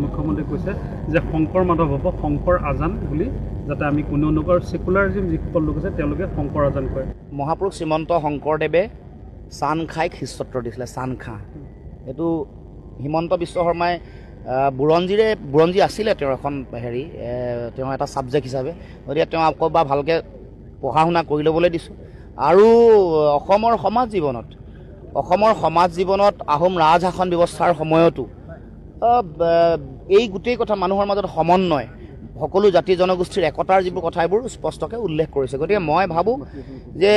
মুখ্যমন্ত্ৰীয়ে কৈছে যে শংকৰ মাধৱ হ'ব, শংকৰ আজান বুলি যাতে আমি কোনেও নকওঁ। সেকুলাৰিজম যিসকল লোক আছে তেওঁলোকে শংকৰ আজান কয়। মহাপুৰুষ শ্ৰীমন্ত শংকৰদেৱে চান খাইক শিষ্যত্ব দিছিলে, চান খা। এইটো হিমন্ত বিশ্ব শৰ্মাই বুৰঞ্জী আছিলে তেওঁৰ এখন তেওঁ এটা ছাবজেক্ট হিচাপে, গতিকে তেওঁ আকৌ বা ভালকৈ পঢ়া শুনা কৰি ল'বলৈ দিছোঁ। আৰু অসমৰ সমাজ জীৱনত আহোম ৰাজশাসন ব্যৱস্থাৰ সময়তো এই গোটেই কথা মানুহৰ মাজত সমন্বয়, সকলো জাতি জনগোষ্ঠীৰ একতাৰ যিবোৰ কথা এইবোৰ স্পষ্টকৈ উল্লেখ কৰিছে। গতিকে মই ভাবোঁ যে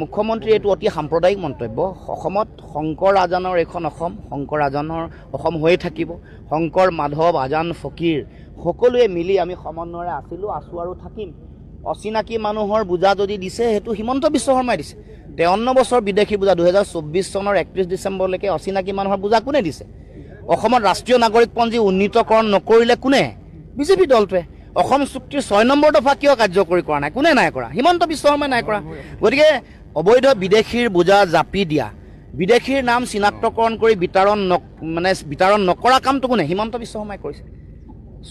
মুখ্যমন্ত্ৰীৰ এইটো অতি সাম্প্ৰদায়িক মন্তব্য। অসমত শংকৰ আজানৰ এইখন অসম, শংকৰ আজানৰ অসম হৈয়ে থাকিব। শংকৰ মাধৱ আজান ফকীৰ সকলোৱে মিলি আমি সমন্বয়েৰে আছোঁ আৰু থাকিম। অচিনাকি মানুহৰ বোজা যদি দিছে সেইটো হিমন্ত বিশ্ব শৰ্মাই দিছে। 53 বছৰ বিদেশী বোজা 2024 চনৰ 31 ডিচেম্বৰলৈকে অচিনাকি মানুহৰ বোজা কোনে দিছে? অসমত ৰাষ্ট্ৰীয় নাগৰিকপঞ্জী উন্নীতকৰণ নকৰিলে কোনে? বিজেপি দলটোৱে। অসম চুক্তিৰ 6 নম্বৰ দফা কিয় কাৰ্যকৰী কৰা নাই? কোনে নাই কৰা? হিমন্ত বিশ্ব শৰ্মাই নাই কৰা। গতিকে অবৈধ বিদেশীৰ বোজা জাপি দিয়া, বিদেশীৰ নাম চিনাক্তকৰণ কৰি বিতৰণ নকৰা কামটো কোনে? হিমন্ত বিশ্ব শৰ্মাই কৰিছে।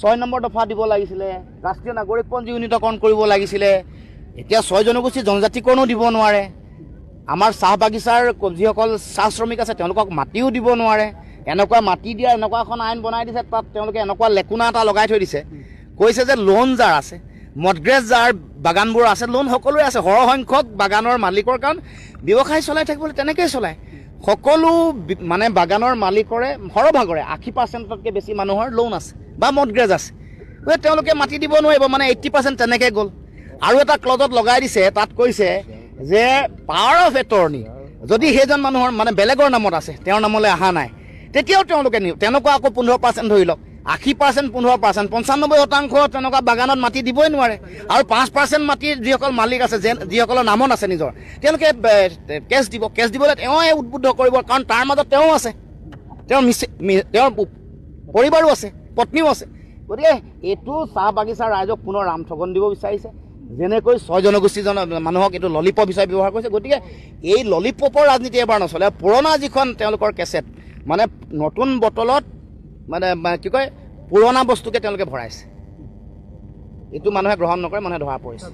6 নম্বৰ দফা দিব লাগিছিলে, ৰাষ্ট্ৰীয় নাগৰিকপঞ্জী উন্নীতকৰণ কৰিব লাগিছিলে। এতিয়া 6 জনগোষ্ঠী জনজাতিকৰণো দিব নোৱাৰে। আমাৰ চাহ বাগিচাৰ যিসকল চাহ শ্ৰমিক আছে তেওঁলোকক মাটিও দিব নোৱাৰে। এনেকুৱা মাটি দিয়া এনেকুৱা এখন আইন বনাই দিছে, তাত তেওঁলোকে এনেকুৱা লেকুনা এটা লগাই থৈ দিছে। কৈছে যে লোন যাৰ আছে, মডগ্ৰেজ যাৰ বাগানবোৰ আছে, লোন সকলোৰে আছে। সৰহসংখ্যক বাগানৰ মালিকৰ কাৰণ ব্যৱসায় চলাই থাকিবলৈ তেনেকৈয়ে চলায়। সকলো বাগানৰ মালিকৰে সৰহভাগৰে 80%তকৈ বেছি মানুহৰ লোন আছে বা মডগ্ৰেজ আছে। গতিকে তেওঁলোকে মাটি দিব নোৱাৰিব, 80% তেনেকৈ গ'ল। আৰু এটা ক্লজত লগাই দিছে, তাত কৈছে যে পাৱাৰ অফ এটৰ্নি যদি সেইজন মানুহৰ বেলেগৰ নামত আছে, তেওঁৰ নামলৈ অহা নাই, তেতিয়াও তেওঁলোকে তেনেকুৱা আকৌ 15% ধৰি লওক, 80% 15%, 95% তেনেকুৱা বাগানত মাটি দিবই নোৱাৰে। আৰু 5% মাটিৰ যিসকল মালিক আছে, যিসকলৰ নামত আছে নিজৰ, তেওঁলোকে কেছ দিবলৈ তেওঁ উদ্বুদ্ধ কৰিব, কাৰণ তাৰ মাজত তেওঁ আছে, তেওঁৰ পৰিবাৰো আছে, পত্নীও আছে। গতিকে এইটো চাহ বাগিচাৰ ৰাইজক পুনৰ ৰামঠগন দিব বিচাৰিছে। যেনেকৈ 6 জনগোষ্ঠী মানুহক এইটো ললিপপ হিচাপে ব্যৱহাৰ কৰিছে। গতিকে এই ললিপপৰ ৰাজনীতি এবাৰ নচলে। পুৰণা যিখন তেওঁলোকৰ কেছেট, নতুন বটলত পুৰণা বস্তুকে তেওঁলোকে ভৰাইছে। এইটো মানুহে গ্ৰহণ নকৰে, মানুহে ধৰা পৰিছে।